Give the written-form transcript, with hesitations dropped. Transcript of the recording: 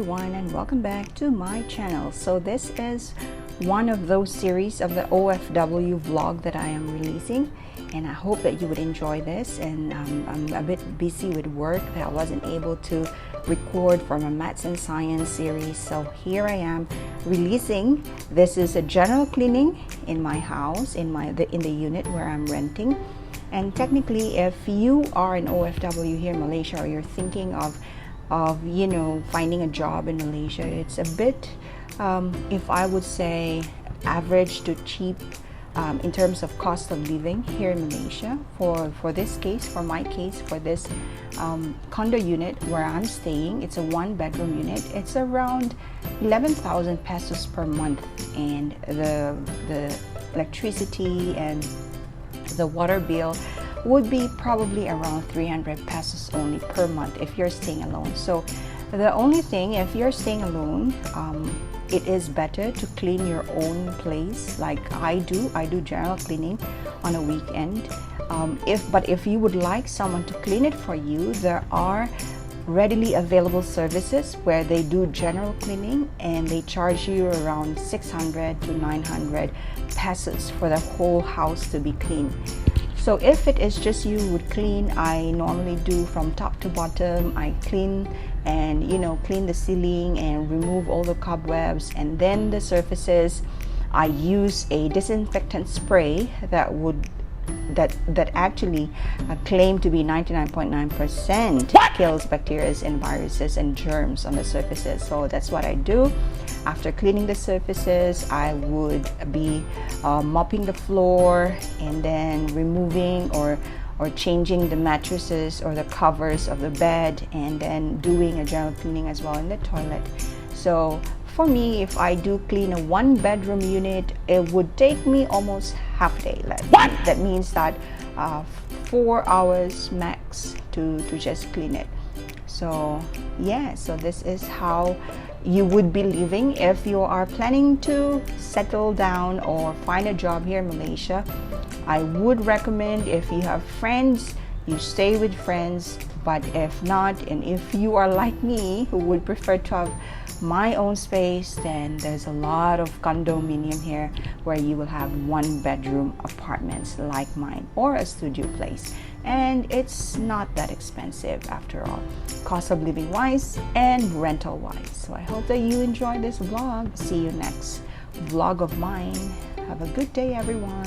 everyone, and welcome back to my channel. So this is one of those series of the OFW vlog that I am releasing, and I hope that you would enjoy this. And I'm a bit busy with work that I wasn't able to record for my Maths and Science series, so here I am releasing. This is a general cleaning in my house, in the unit where I'm renting. And technically, if you are an OFW here in Malaysia, or you're thinking of finding a job in Malaysia, it's a bit, if I would say, average to cheap in terms of cost of living here in Malaysia. For this case, for my case, for this condo unit where I'm staying, it's a 1-bedroom unit. It's around 11,000 pesos per month, and the electricity and the water bill would be probably around 300 pesos only per month if you're staying alone. So the only thing, if you're staying alone, it is better to clean your own place like I do general cleaning on a weekend. But if you would like someone to clean it for you, there are readily available services where they do general cleaning, and they charge you around 600 to 900 pesos for the whole house to be cleaned. So if it is just you would clean, I normally do from top to bottom. I clean and clean the ceiling and remove all the cobwebs, and then the surfaces I use a disinfectant spray that actually claim to be 99.9% kills bacteria and viruses and germs on the surfaces. So that's what I do. After cleaning the surfaces, I would be mopping the floor, and then removing or changing the mattresses or the covers of the bed, and then doing a general cleaning as well in the toilet. So for me, if I do clean a 1-bedroom unit, it would take me almost half a day. That means that 4 hours max to just clean it. So yeah, so this is how you would be living if you are planning to settle down or find a job here in Malaysia. I would recommend, if you have friends, you stay with friends. But if not, and if you are like me who would prefer to have my own space, then there's a lot of condominium here where you will have 1-bedroom apartments like mine, or a studio place, and it's not that expensive after all, cost of living wise and rental wise. So I hope that you enjoy this vlog. See you next vlog of mine. Have a good day, everyone.